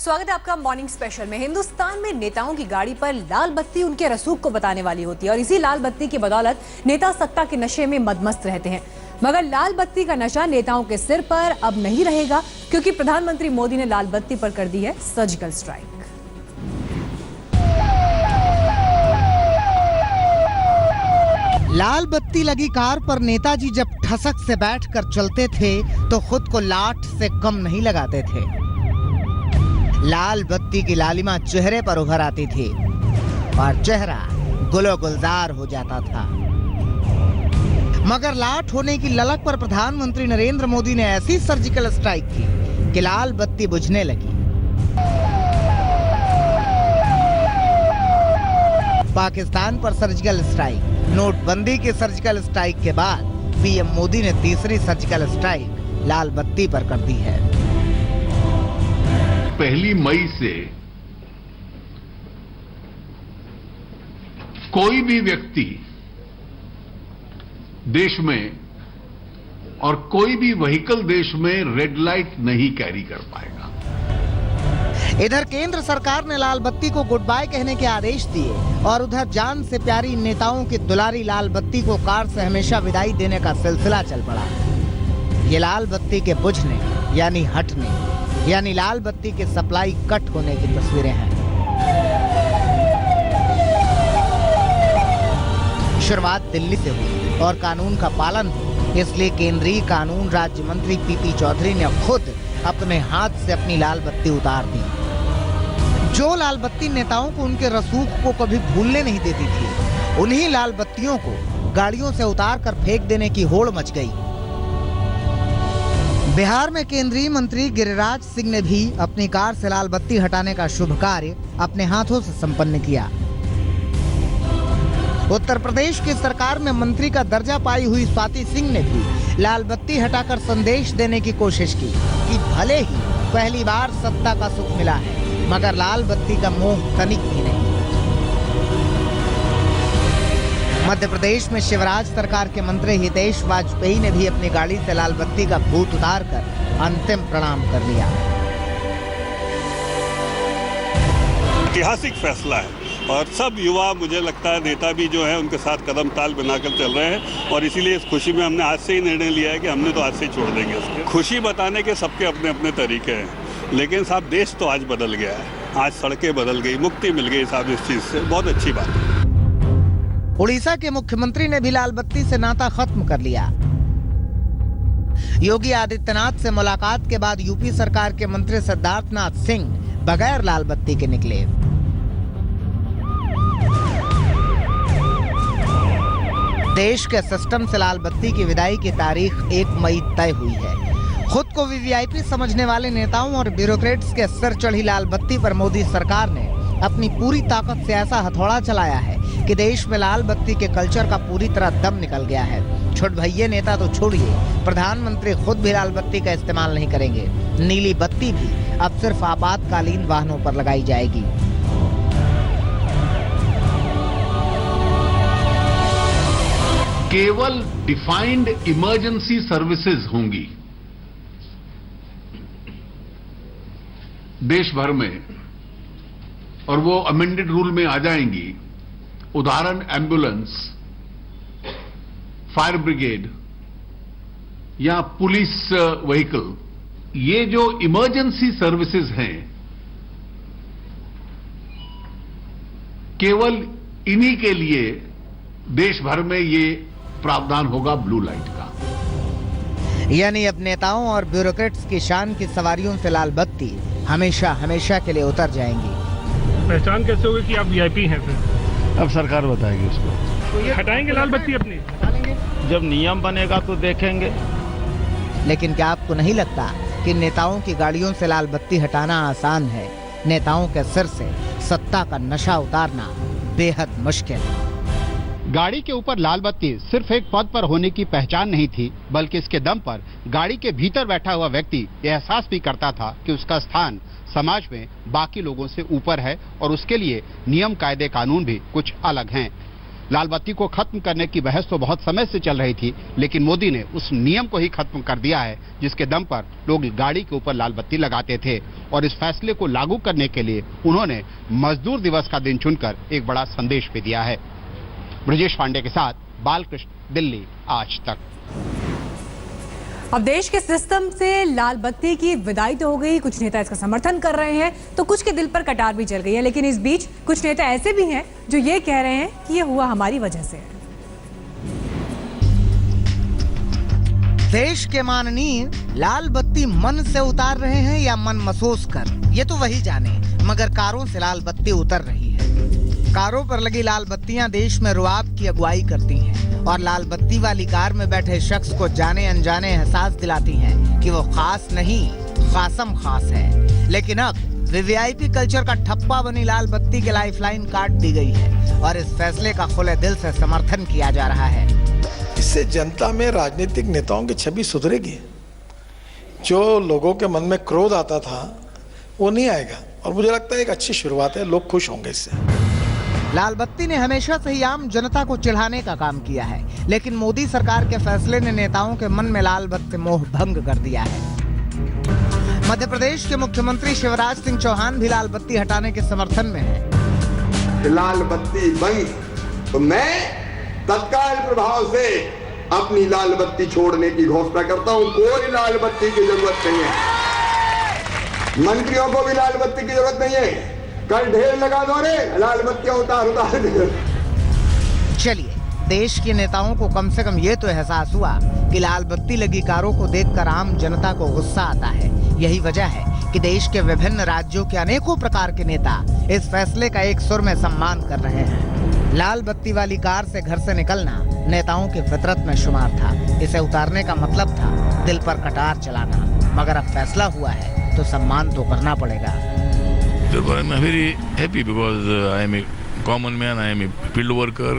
स्वागत है आपका मॉर्निंग स्पेशल में। हिंदुस्तान में नेताओं की गाड़ी पर लाल बत्ती उनके रसूख को बताने वाली होती है और इसी लाल बत्ती की बदौलत नेता सत्ता के नशे में मदमस्त रहते हैं। मगर लाल बत्ती का नशा नेताओं के सिर पर अब नहीं रहेगा, क्योंकि प्रधानमंत्री मोदी ने लाल बत्ती पर कर दी है सर्जिकल स्ट्राइक। लाल बत्ती लगी कार पर नेताजी जब ठसक से बैठकर चलते थे तो खुद को लाठ से कम नहीं लगाते थे। लाल बत्ती की लालिमा चेहरे पर उभर आती थी और चेहरा गुलो गुलजार हो जाता था। मगर लाठ होने की ललक पर प्रधानमंत्री नरेंद्र मोदी ने ऐसी सर्जिकल स्ट्राइक की कि लाल बत्ती बुझने लगी। पाकिस्तान पर सर्जिकल स्ट्राइक, नोटबंदी की सर्जिकल स्ट्राइक के बाद पीएम मोदी ने तीसरी सर्जिकल स्ट्राइक लाल बत्ती पर कर दी है। 1 मई से कोई भी व्यक्ति देश में और कोई भी व्हीकल देश में रेड लाइट नहीं कैरी कर पाएगा। इधर केंद्र सरकार ने लाल बत्ती को गुड बाय कहने के आदेश दिए और उधर जान से प्यारी नेताओं की दुलारी लाल बत्ती को कार से हमेशा विदाई देने का सिलसिला चल पड़ा। ये लाल बत्ती के बुझने यानी हटने यानी लाल बत्ती के सप्लाई कट होने की तस्वीरें हैं। शुरुआत दिल्ली से हुई और कानून का पालन हो, इसलिए केंद्रीय कानून राज्य मंत्री पीपी चौधरी ने खुद अपने हाथ से अपनी लाल बत्ती उतार दी। जो लाल बत्ती नेताओं को उनके रसूख को कभी भूलने नहीं देती थी, उन्हीं लाल बत्तियों को गाड़ियों से उतार कर फेंक देने की होड़ मच गई। बिहार में केंद्रीय मंत्री गिरिराज सिंह ने भी अपनी कार से लाल बत्ती हटाने का शुभ कार्य अपने हाथों से संपन्न किया। उत्तर प्रदेश की सरकार में मंत्री का दर्जा पाई हुई स्वाति सिंह ने भी लाल बत्ती हटाकर संदेश देने की कोशिश की कि भले ही पहली बार सत्ता का सुख मिला है, मगर लाल बत्ती का मोह तनिक भी नहीं। मध्य प्रदेश में शिवराज सरकार के मंत्री हितेश वाजपेयी ने भी अपनी गाड़ी से लाल बत्ती का भूत उतारकर अंतिम प्रणाम कर लिया। ऐतिहासिक फैसला है और सब युवा, मुझे लगता है नेता भी जो है उनके साथ कदम ताल बनाकर चल रहे हैं और इसीलिए इस खुशी में हमने आज से ही निर्णय लिया है कि हमने तो आज से ही छोड़ देंगे उसके। खुशी बताने के सबके अपने अपने तरीके हैं, लेकिन साहब देश तो आज बदल गया है। आज सड़कें बदल गई, मुक्ति मिल गई साहब इस चीज से, बहुत अच्छी बात है। उड़ीसा के मुख्यमंत्री ने भी लाल बत्ती से नाता खत्म कर लिया। योगी आदित्यनाथ से मुलाकात के बाद यूपी सरकार के मंत्री सिद्धार्थनाथ सिंह बगैर लाल बत्ती के निकले। देश के सिस्टम से लाल बत्ती की विदाई की तारीख 1 मई तय हुई है। खुद को वीवीआईपी समझने वाले नेताओं और ब्यूरोक्रेट्स के सिर चढ़ी लाल बत्ती पर मोदी सरकार ने अपनी पूरी ताकत से ऐसा हथौड़ा चलाया है कि देश में लाल बत्ती के कल्चर का पूरी तरह दम निकल गया है। छोट भैया नेता तो छोड़िए, प्रधानमंत्री खुद भी लाल बत्ती का इस्तेमाल नहीं करेंगे। नीली बत्ती भी अब सिर्फ आपातकालीन वाहनों पर लगाई जाएगी। केवल डिफाइंड इमरजेंसी सर्विसेज होंगी देश भर में और वो अमेंडेड रूल में आ जाएंगी। उदाहरण एम्बुलेंस, फायर ब्रिगेड या पुलिस व्हीकल, ये जो इमरजेंसी सर्विसेज हैं केवल इन्हीं के लिए देश भर में ये प्रावधान होगा ब्लू लाइट का। यानी अब नेताओं और ब्यूरोक्रेट्स की शान की सवारियों से लाल बत्ती हमेशा हमेशा के लिए उतर जाएंगी। पहचान कैसे होगी कि आप वीआईपी हैं? फिर अब सरकार बताएगी उसको। तो ये हटाएंगे लाल बत्ती अपनी? जब नियम बनेगा तो देखेंगे। लेकिन क्या आपको नहीं लगता कि नेताओं की गाड़ियों से लाल बत्ती हटाना आसान है? नेताओं के सिर से सत्ता का नशा उतारना बेहद मुश्किल। गाड़ी के ऊपर लाल बत्ती सिर्फ एक पद पर होने की पहचान नहीं थी, बल्कि इसके दम पर गाड़ी के भीतर बैठा हुआ व्यक्ति यह एहसास भी करता था कि उसका स्थान समाज में बाकी लोगों से ऊपर है और उसके लिए नियम, कायदे, कानून भी कुछ अलग हैं। लाल बत्ती को खत्म करने की बहस तो बहुत समय से चल रही थी, लेकिन मोदी ने उस नियम को ही खत्म कर दिया है जिसके दम पर लोग गाड़ी के ऊपर लाल बत्ती लगाते थे। और इस फैसले को लागू करने के लिए उन्होंने मजदूर दिवस का दिन चुनकर एक बड़ा संदेश भी दिया है। ब्रजेश पांडे के साथ बालकृष्ण, दिल्ली आज तक। अब देश के सिस्टम से लाल बत्ती की विदाई तो हो गई, कुछ नेता इसका समर्थन कर रहे हैं तो कुछ के दिल पर कटार भी चल गई है, लेकिन इस बीच कुछ नेता ऐसे भी हैं जो ये कह रहे हैं कि ये हुआ हमारी वजह से है। देश के माननीय लाल बत्ती मन से उतार रहे हैं या मन महसूस कर, ये तो वही जाने, मगर कारों से लाल बत्ती उतर रही है। कारों पर लगी लाल बत्तियां देश में रुआब की अगुवाई करती हैं और लाल बत्ती वाली कार में बैठे शख्स को जाने अनजाने एहसास दिलाती हैं कि वो खास नहीं, खासम खास है। लेकिन अब वीवीआईपी कल्चर का ठप्पा बनी लाल बत्ती की लाइफलाइन काट दी गई है और इस फैसले का खुले दिल से समर्थन किया जा रहा है। इससे जनता में राजनीतिक नेताओं की छवि सुधरेगी। जो लोगों के मन में क्रोध आता था वो नहीं आएगा और मुझे लगता है एक अच्छी शुरुआत है, लोग खुश होंगे इससे। लाल बत्ती ने हमेशा से ही आम जनता को चिढ़ाने का काम किया है, लेकिन मोदी सरकार के फैसले ने नेताओं के मन में लाल बत्ती मोह भंग कर दिया है। मध्य प्रदेश के मुख्यमंत्री शिवराज सिंह चौहान भी लाल बत्ती हटाने के समर्थन में है। लाल बत्ती बंद तो मैं तत्काल प्रभाव से अपनी लाल बत्ती छोड़ने की घोषणा करता हूं। कोई लाल बत्ती की जरूरत नहीं है, मंत्रियों को भी लाल बत्ती की जरूरत नहीं है। कल ढेर लगा दो रे लाल बत्तियां उतार उतार। चलिए, देश के नेताओं को कम से कम ये तो एहसास हुआ कि लाल बत्ती लगी कारों को देखकर आम जनता को गुस्सा आता है। यही वजह है कि देश के विभिन्न राज्यों के अनेकों प्रकार के नेता इस फैसले का एक सुर में सम्मान कर रहे हैं। लाल बत्ती वाली कार से घर से निकलना नेताओं की फितरत में शुमार था। इसे उतारने का मतलब था दिल पर कटार चलाना, मगर अब फैसला हुआ है तो सम्मान तो करना पड़ेगा। I'm very happy because I am a common man, I am a field worker,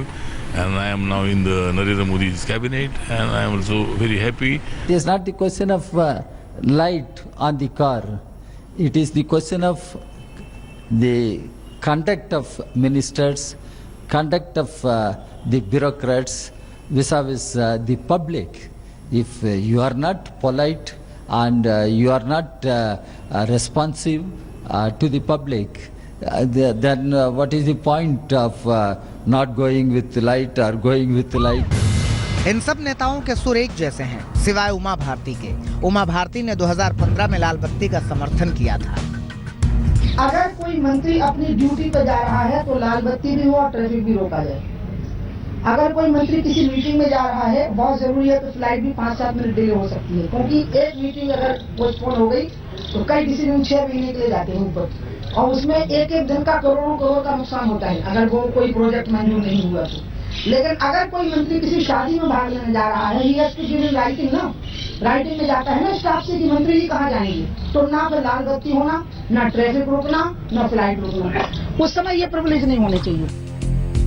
and I am now in the Narendra Modi's cabinet, and I am also very happy. It is not the question of light on the car. It is the question of the conduct of ministers, conduct of the bureaucrats vis-a-vis the public. If you are not polite and you are not responsive to the public, then what is the point of not going with the light or going with the light? इन सब नेताओं के सुर एक जैसे हैं, सिवाय उमा भारती के। उमा भारती ने 2015 में लाल बत्ती का समर्थन किया था। अगर कोई मंत्री अपनी ड्यूटी पर जा रहा है तो लाल बत्ती भी हो और ट्रैफिक भी रोका जाए। अगर कोई मंत्री किसी मीटिंग में जा रहा है, बहुत जरूरी है, तो फ्लाइट भी 5-7 मिनट डिले हो सकती है, क्योंकि एक मीटिंग अगर पोस्टपोन हो गई तो कई डिसीजन 6 महीने के लिए जाते हैं ऊपर, और उसमें एक दिन का करोड़ों करोड़ का नुकसान होता है अगर वो कोई प्रोजेक्ट मंजूर नहीं हुआ तो। लेकिन अगर कोई मंत्री किसी शादी में भाग लेने जा रहा है, राइटिंग ना, राइटिंग में जाता है ना स्टाफ से कि मंत्री जी कहाँ जाएंगे, तो ना फिर लाल बत्ती होना, ना ट्रैफिक रोकना, ना फ्लाइट रोकना, उस समय ये प्रिविलेज नहीं होने चाहिए।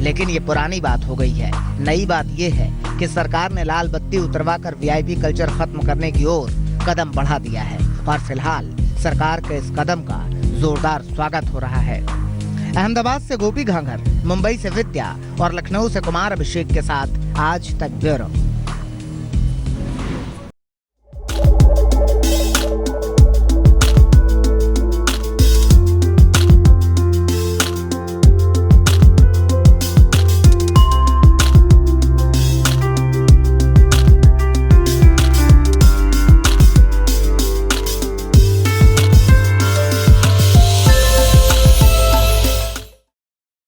लेकिन ये पुरानी बात हो गई है। नई बात ये है कि सरकार ने लाल बत्ती उतरवाकर वीआईपी कल्चर खत्म करने की ओर कदम बढ़ा दिया है और फिलहाल सरकार के इस कदम का जोरदार स्वागत हो रहा है। अहमदाबाद से गोपी घांघर, मुंबई से विद्या और लखनऊ से कुमार अभिषेक के साथ आज तक ब्यूरो।